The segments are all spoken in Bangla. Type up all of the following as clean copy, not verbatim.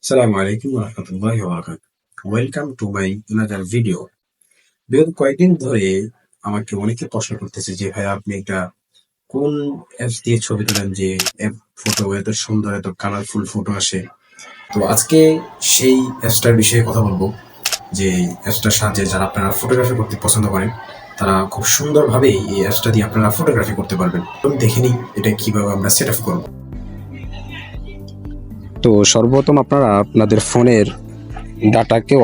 আসসালামু আলাইকুম রহমতুল্লাহি ওয়া বারাকাতুহু। Welcome to my another video. বিগত কয়েকদিন ধরে আমাকে অনেকে প্রশ্ন করতেছে যে ভাই আপনি একটা কোন অ্যাপস দিয়ে ছবি তোলেন যে অ্যাপ ফটো এত সুন্দর এত কালারফুল ফটো আসে। তো আজকে সেই অ্যাপসটার বিষয়ে কথা বলবো, যে অ্যাপসটার সাহায্যে যারা আপনারা ফটোগ্রাফি করতে পছন্দ করেন তারা খুব সুন্দরভাবে এই অ্যাপসটা দিয়ে আপনারা ফটোগ্রাফি করতে পারবেন। তো দেখে নিই এটা কিভাবে আমরা সেট আপ করবো। তো সর্বপ্রথম আপনারা আপনাদের ফোনের ডাটাকে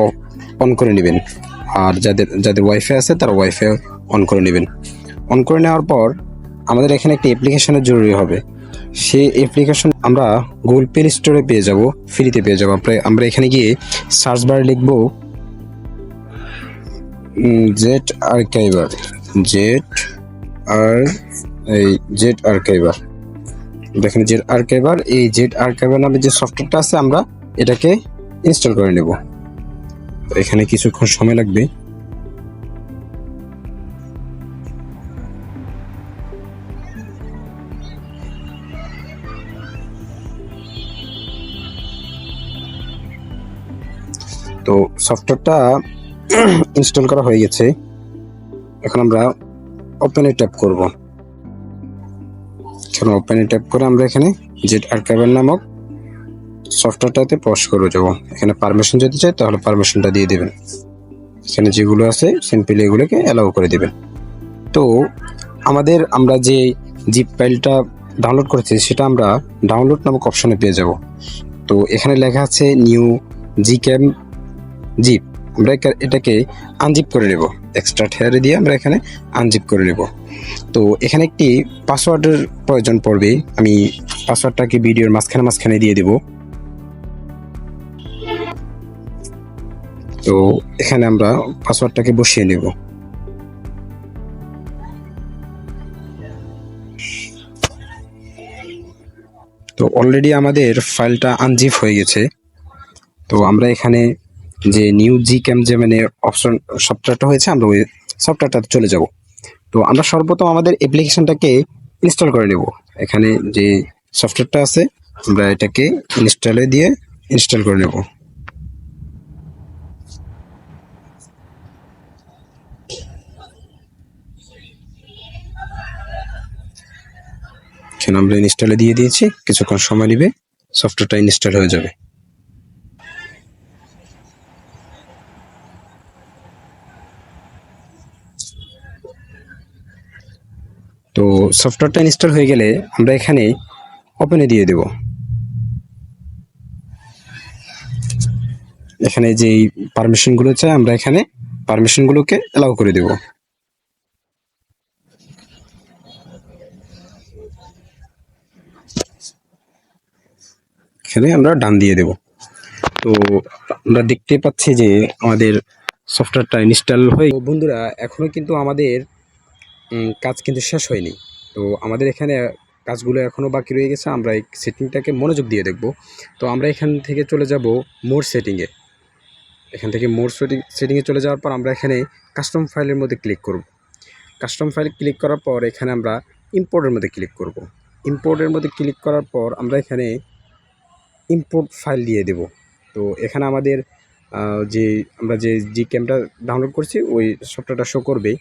অন করে নেবেন, আর যাদের যাদের ওয়াইফাই আছে তারা ওয়াইফাই অন করে নেবেন। অন করে নেওয়ার পর আমাদের এখানে একটি অ্যাপ্লিকেশনের জরুরি হবে। সেই অ্যাপ্লিকেশন আমরা গুগল প্লে স্টোরে পেয়ে যাব, ফ্রিতে পেয়ে যাব। আমরা এখানে গিয়ে সার্চ বারে লিখব জেট আর্কাইভার, জেট আর্কাইভার। দেখেন জেট আর্কাইভার, এই জেট আর্কাইভার নামে যে সফটওয়্যারটা আছে আমরা এটাকে ইনস্টল করে নেব। এখানে কিছুক্ষণ সময় লাগবে। তো সফটওয়্যারটা ইনস্টল করা হয়ে গেছে। এখন আমরা ওপেনে ট্যাপ করব। এখন ওপেনে ট্যাপ করে আমরা এখানে জেট আর্কাইভার নামক সফটওয়্যারটাতে পজ করে যাব। এখানে পারমিশন যদি চাই তাহলে পারমিশনটা দিয়ে দেবেন। এখানে যেগুলো আছে সিম্পলি এগুলোকে অ্যালাউ করে দেবেন। তো আমরা যে জিপ ফাইলটা ডাউনলোড করেছি সেটা আমরা ডাউনলোড নামক অপশনে পেয়ে যাব। তো এখানে লেখা আছে নিউ জিক্যাম জিপ। আমরা এটাকে আনজিপ করে নেব, এক্সট্রা হেয়ারে দিয়ে আমরা এখানে আনজিপ করে নেব। তো এখানে একটি পাসওয়ার্ডের প্রয়োজন পড়বে। আমি পাসওয়ার্ডটাকে ভিডিওর মাঝখানে দিয়ে দেব। তো এখানে আমরা পাসওয়ার্ডটাকে বসিয়ে নেব। তো অলরেডি আমাদের ফাইলটা আনজিপ হয়ে গেছে। তো আমরা এখানে যে নিউ জিক্যাম যে মানে অপশন সফটওয়্যারটা হয়েছে আমরা ওই সফটওয়্যারটাতে চলে যাব। তো আমরা সর্বপ্রথম আমাদের অ্যাপ্লিকেশনটাকে ইনস্টল করে নেব। এখানে যে সফটওয়্যারটা আছে আমরা এটাকে ইনস্টলে দিয়ে ইনস্টল করে নেব। এখানে আমরা ইনস্টলে দিয়ে দিয়েছি, কিছুক্ষণ সময় নেবে, সফটওয়্যারটা ইনস্টল হয়ে যাবে। তো সফটওয়্যারটা ইনস্টল হয়ে গেলে আমরা এখানে ওপেনে দিয়ে দেব। এখানে যেই পারমিশনগুলো চাই আমরা এখানে পারমিশনগুলোকে অ্যালাউ করে দেব। এখানে আমরা ডান দিয়ে দেব। তো আমরা দেখতে পাচ্ছি যে আমাদের সফটওয়্যারটা ইনস্টল হয়ে, বন্ধুরা এখনো কিন্তু আমাদের কাজ কিন্তু শেষ হয়নি। তো আমাদের এখানে কাজগুলো এখনও বাকি রয়ে গেছে। আমরা এই সেটিংটাকে মনোযোগ দিয়ে দেখব। তো আমরা এখান থেকে চলে যাব মোর সেটিংয়ে। এখান থেকে মোর সেটিংয়ে চলে যাওয়ার পর আমরা এখানে কাস্টম ফাইলের মধ্যে ক্লিক করব। কাস্টম ফাইল ক্লিক করার পর এখানে আমরা ইম্পোর্টের মধ্যে ক্লিক করব। ইম্পোর্টের মধ্যে ক্লিক করার পর আমরা এখানে ইম্পোর্ট ফাইল দিয়ে দেব। তো এখানে আমাদের আমরা যে জিক্যামটা ডাউনলোড করছি ওই সফটওয়্যারটা শো করবে।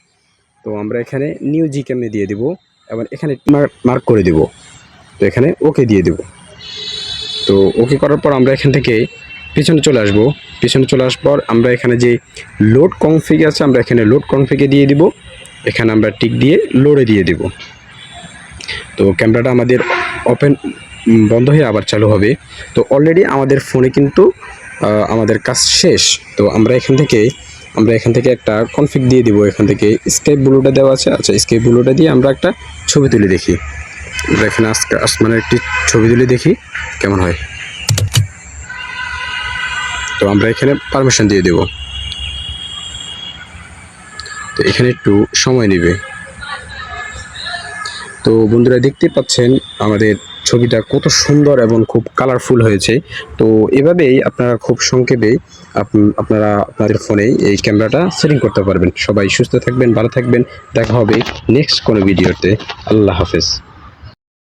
তো আমরা এখানে নিউ জিক্যামে দিয়ে দেব এবং এখানে মার্ক করে দেব। তো এখানে ওকে দিয়ে দেব। তো ওকে করার পর আমরা এখান থেকে পিছনে চলে আসব। পিছনে চলে আসার পর আমরা এখানে যে লোড কনফিগ আছে আমরা এখানে লোড কনফিগে দিয়ে দিব। এখানে আমরা টিক দিয়ে লোডে দিয়ে দেব। তো ক্যামেরাটা আমাদের বন্ধ হয়ে আবার চালু হবে। তো অলরেডি আমাদের ফোনে কিন্তু আমাদের কাজ শেষ। তো আমরা এখান থেকে একটা কনফিগ দিয়ে দিব। এখান থেকে স্কেপ ব্লুটা দেওয়া আছে। আচ্ছা, স্কেপ ব্লুটা দিয়ে আমরা একটা ছবি তুলে দেখি। আমরা এখানে আসমানের একটি ছবি তুলে দেখি কেমন হয়। তো আমরা এখানে পারমিশন দিয়ে দেব। তো এখানে একটু সময় নেবে। তো বন্ধুরা দেখতে পাচ্ছেন আমাদের ছবিটা কত সুন্দর এবং খুব কালারফুল হয়েছে। তো এভাবেই আপনারা খুব সংক্ষেপে আপনারা আপনাদের ফোনে এই ক্যামেরাটা সেটিং করতে পারবেন। সবাই সুস্থ থাকবেন, ভালো থাকবেন। দেখা হবে নেক্সট কোনো ভিডিওতে। আল্লাহ হাফেজ।